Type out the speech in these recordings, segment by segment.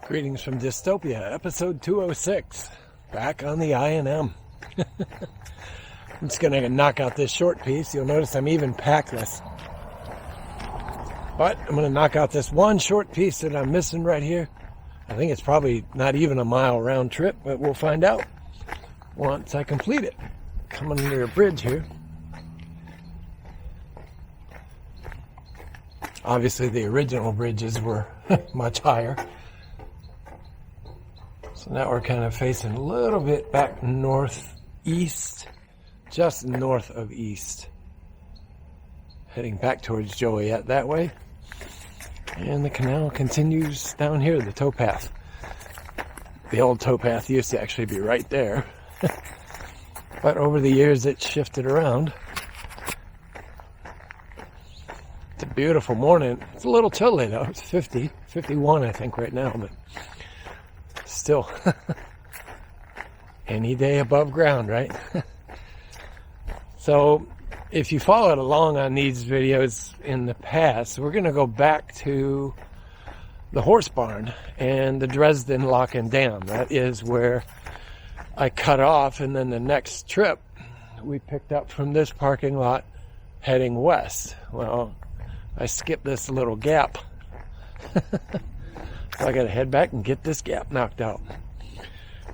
Greetings from Dystopia, episode 206, back on the I&M. I'm just going to knock out this short piece. You'll notice I'm even packless. But I'm going to knock out this one short piece that I'm missing right here. I think it's probably not even a mile round trip, but we'll find out once I complete it. Coming under a bridge here. Obviously the original bridges were much higher. So now we're kind of facing a little bit back northeast, just north of east. Heading back towards Joliet that way. And the canal continues down here, the towpath. The old towpath used to actually be right there. But over the years it shifted around. It's a beautiful morning. It's a little chilly though. It's 50, 51 I think right now, but still, any day above ground, right? So, if you followed along on these videos in the past, we're going to go back to the horse barn and the Dresden Lock and Dam. That is where I cut off, and then the next trip we picked up from this parking lot heading west. Well, I skipped this little gap. So I got to head back and get this gap knocked out.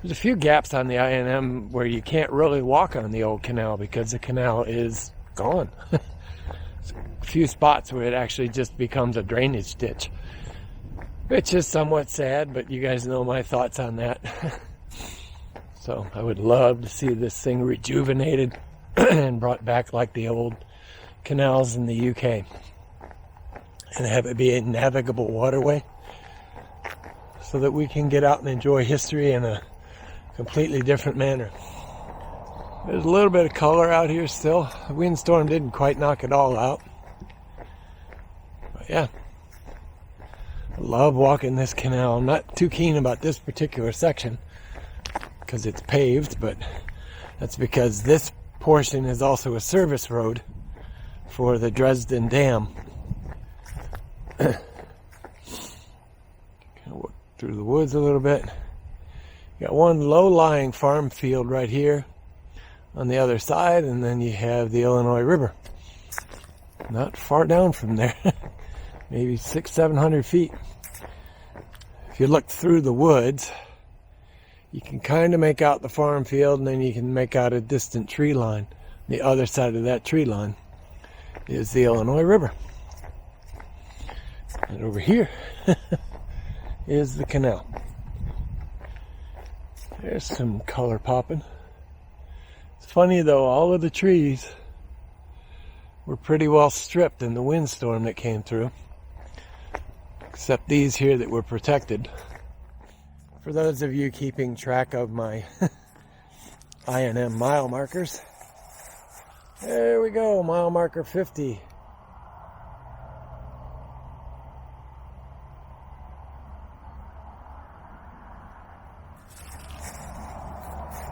There's a few gaps on the I&M where you can't really walk on the old canal because the canal is gone. A few spots where it actually just becomes a drainage ditch, which is somewhat sad, but you guys know my thoughts on that. So I would love to see this thing rejuvenated and brought back like the old canals in the UK and have it be a navigable waterway, so that we can get out and enjoy history in a completely different manner. There's a little bit of color out here still. The windstorm didn't quite knock it all out. But yeah, I love walking this canal. I'm not too keen about this particular section because it's paved, but that's because this portion is also a service road for the Dresden Dam. Through the woods a little bit. You got one low-lying farm field right here on the other side, and then you have the Illinois River not far down from there. Maybe 600-700 feet. If you look through the woods, you can kind of make out the farm field, and then you can make out a distant tree line. The other side of that tree line is the Illinois River, and over here is the canal. There's some color popping. It's funny though, all of the trees were pretty well stripped in the windstorm that came through, except these here that were protected. For those of you keeping track of my I&M mile markers, there we go, mile marker 50.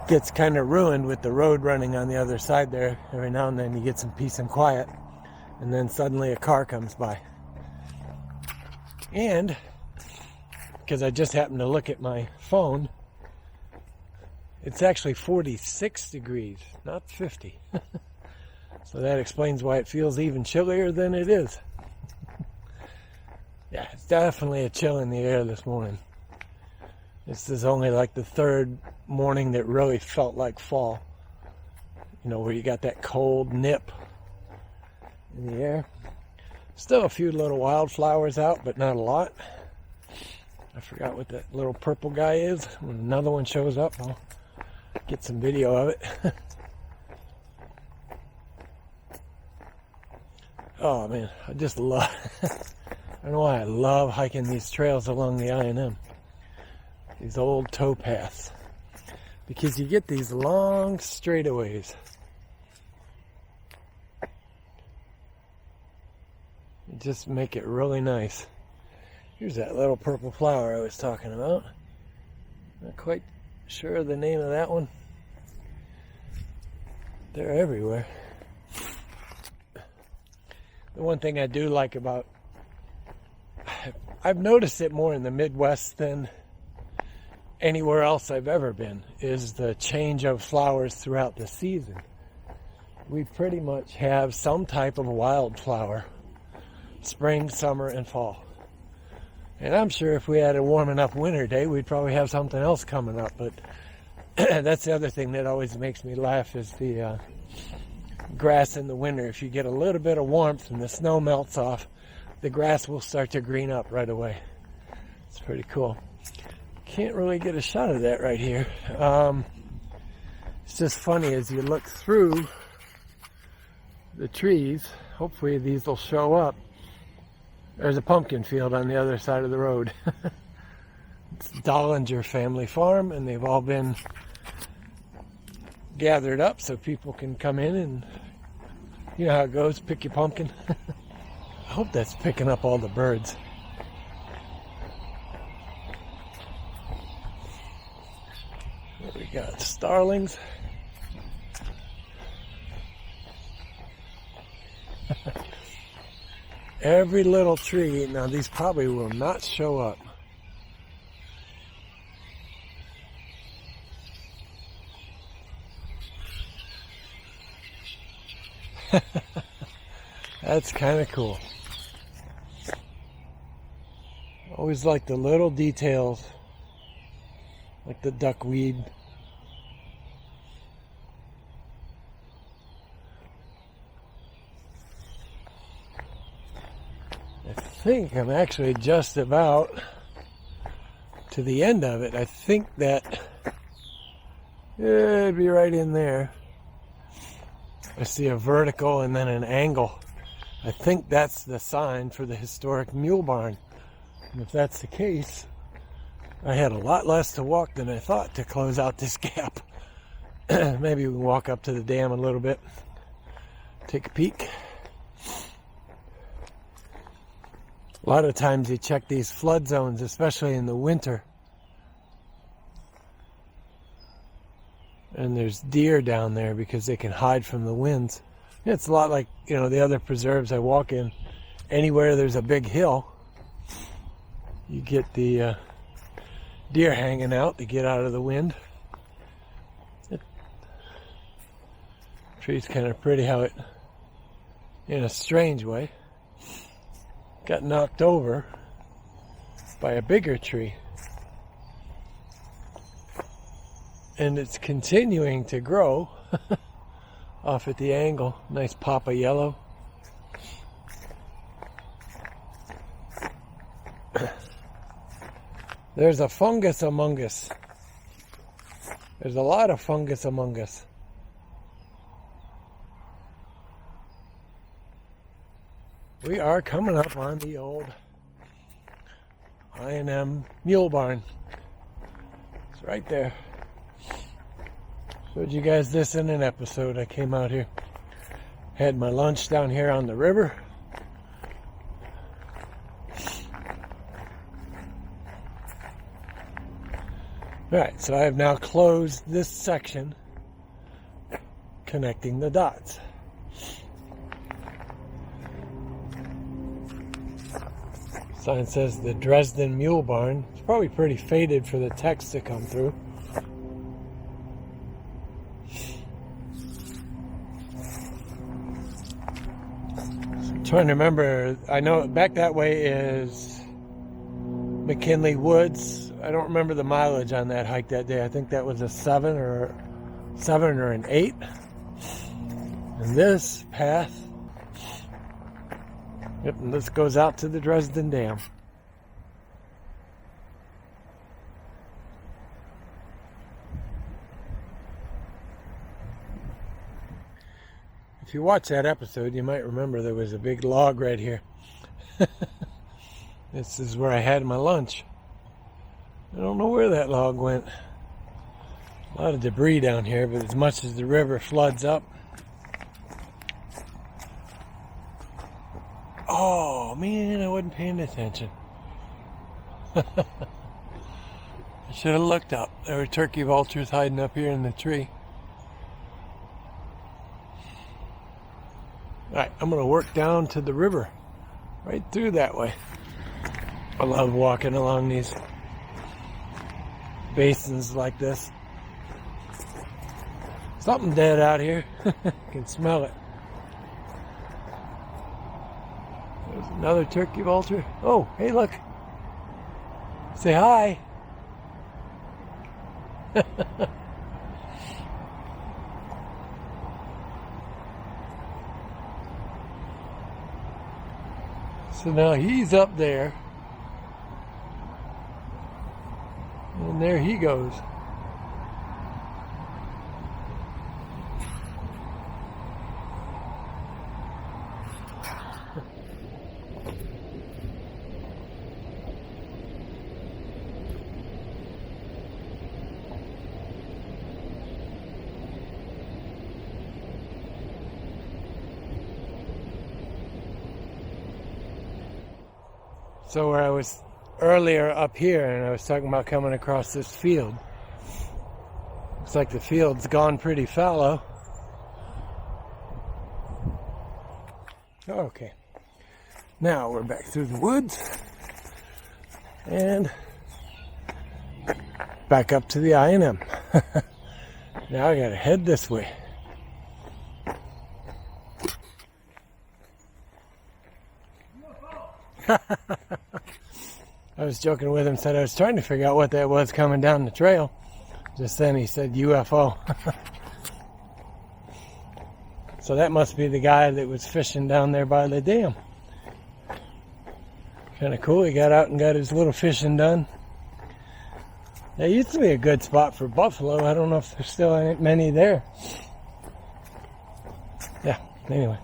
Gets kind of ruined with the road running on the other side there. Every now and then you get some peace and quiet, and then suddenly a car comes by. And because I just happened to look at my phone, it's actually 46 degrees, not 50. So that explains why it feels even chillier than it is. Yeah, it's definitely a chill in the air this morning. This is only like the third morning that really felt like fall. You know, where you got that cold nip in the air. Still a few little wildflowers out, but not a lot. I forgot what that little purple guy is. When another one shows up, I'll get some video of it. Oh man, I just love, I don't know why I love hiking these trails along the I&M. These old towpaths, because you get these long straightaways. You just make it really nice. Here's that little purple flower I was talking about. Not quite sure of the name of that one. They're everywhere. The one thing I do like about, I've noticed it more in the Midwest than anywhere else I've ever been, is the change of flowers throughout the season. We pretty much have some type of wildflower, spring, summer, and fall. And I'm sure if we had a warm enough winter day, we'd probably have something else coming up. But that's the other thing that always makes me laugh is the grass in the winter. If you get a little bit of warmth and the snow melts off, the grass will start to green up right away. It's pretty cool. Can't really get a shot of that right here. It's just funny as you look through the trees. Hopefully these will show up. There's a pumpkin field on the other side of the road. It's Dollinger family farm, and they've all been gathered up so people can come in and, you know how it goes, pick your pumpkin. I hope that's picking up all the birds. What we got? Starlings. Every little tree. Now these probably will not show up. That's kind of cool. Always like the little details, like the duckweed. I think I'm actually just about to the end of it. I think that it'd be right in there. I see a vertical and then an angle. I think that's the sign for the historic mule barn. And if that's the case, I had a lot less to walk than I thought to close out this gap. Maybe we can walk up to the dam a little bit, take a peek. A lot of times you check these flood zones, especially in the winter. And there's deer down there because they can hide from the winds. It's a lot like, you know, the other preserves I walk in. Anywhere there's a big hill, you get the deer hanging out to get out of the wind. The tree's kind of pretty how it, in a strange way, got knocked over by a bigger tree. And it's continuing to grow off at the angle. Nice pop of yellow. There's a fungus among us. There's a lot of fungus among us. We are coming up on the old I&M mule barn. It's right there. Showed you guys this in an episode. I came out here, had my lunch down here on the river. Alright, so I have now closed this section connecting the dots. Sign says the Dresden Mule Barn. It's probably pretty faded for the text to come through. Trying to remember, I know back that way is McKinley Woods. I don't remember the mileage on that hike that day. I think that was a 7 or an 8. And this path, yep, and this goes out to the Dresden Dam. If you watch that episode, you might remember there was a big log right here. This is where I had my lunch. I don't know where that log went. A lot of debris down here, but as much as the river floods up. Oh man, I wasn't paying attention. I should have looked up. There were turkey vultures hiding up here in the tree. Alright, I'm going to work down to the river. Right through that way. I love walking along these basins like this. Something dead out here. You can smell it. There's another turkey vulture. Oh, hey, look. Say hi. So now he's up there. And there he goes. So where I was earlier up here, and I was talking about coming across this field. Looks like the field's gone pretty fallow. Okay. Now we're back through the woods. And back up to the I&M. Now I gotta head this way. I was joking with him, said I was trying to figure out what that was coming down the trail. Just then he said UFO. So that must be the guy that was fishing down there by the dam. Kind of cool. He got out and got his little fishing done. That used to be a good spot for buffalo. I don't know if there's still many there. Yeah, anyway.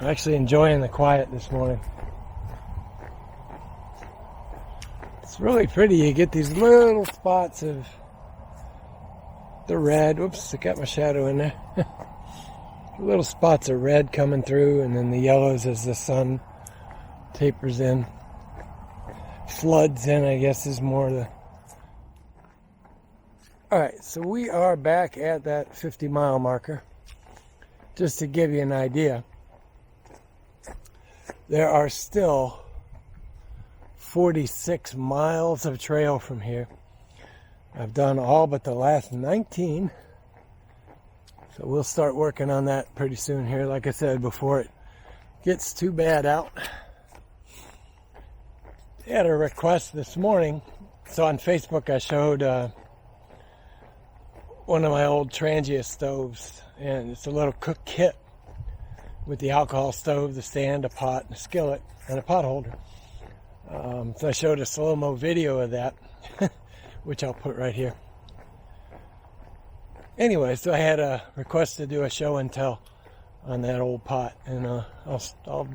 I'm actually enjoying the quiet this morning. It's really pretty. You get these little spots of the red. Whoops, I got my shadow in there. Little spots of red coming through, and then the yellows as the sun tapers in. Floods in, I guess, is more the... Alright, so we are back at that 50-mile marker. Just to give you an idea, there are still 46 miles of trail from here. I've done all but the last 19. So we'll start working on that pretty soon here, like I said, before it gets too bad out. I had a request this morning. So on Facebook I showed one of my old Trangia stoves, and it's a little cook kit with the alcohol stove, the stand, a pot, and a skillet, and a pot holder. So I showed a slow-mo video of that, which I'll put right here. Anyway, so I had a request to do a show and tell on that old pot, and I'll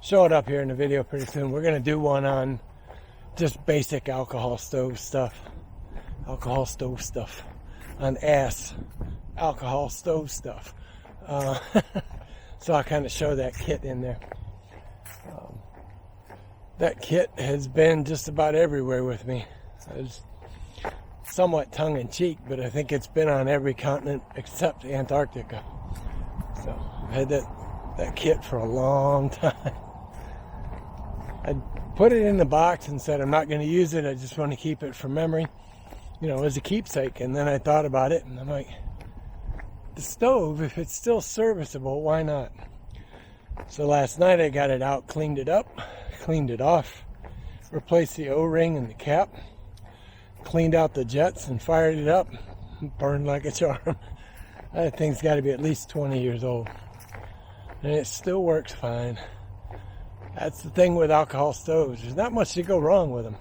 show it up here in the video pretty soon. We're going to do one on just basic alcohol stove stuff. Alcohol stove stuff. On alcohol stove stuff. So I'll kind of show that kit in there. That kit has been just about everywhere with me. It's somewhat tongue-in-cheek, but I think it's been on every continent except Antarctica. So I've had that kit for a long time. I put it in the box and said I'm not going to use it. I just want to keep it for memory, as a keepsake. And then I thought about it, and I'm like, the stove, if it's still serviceable, why not? So last night I got it out, cleaned it up, cleaned it off, replaced the O-ring and the cap, cleaned out the jets and fired it up. Burned like a charm. That thing's got to be at least 20 years old. And it still works fine. That's the thing with alcohol stoves. There's not much to go wrong with them.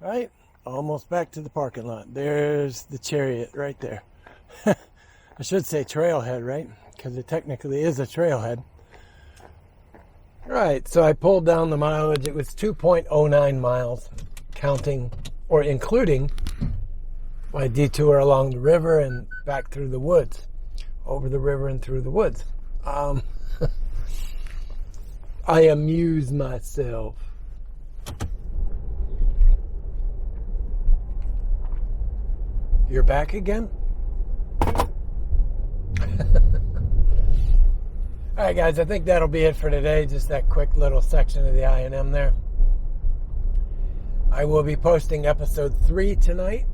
Right? Almost back to the parking lot. There's the Chariot right there. I should say trailhead, right? Because it technically is a trailhead. Right, so I pulled down the mileage. It was 2.09 miles, counting or including my detour along the river and back through the woods, over the river and through the woods. I amuse myself. You're back again? Alright guys, I think that'll be it for today. Just that quick little section of the I&M there. I will be posting episode 3 tonight,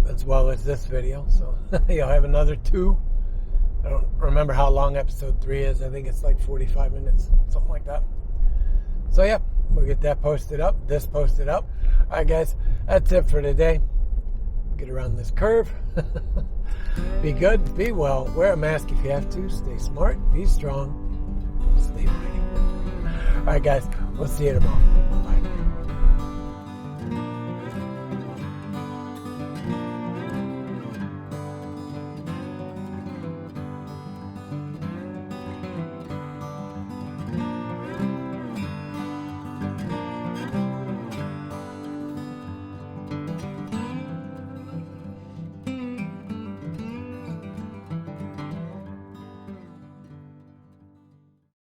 as well as this video. So you'll have another 2. I don't remember how long episode 3 is. I think it's like 45 minutes, something like that. So yeah, we'll get that posted up, this posted up. All right, guys, that's it for today. Get around this curve. Be good, be well, wear a mask if you have to, stay smart, be strong, stay ready. All right, guys, we'll see you tomorrow.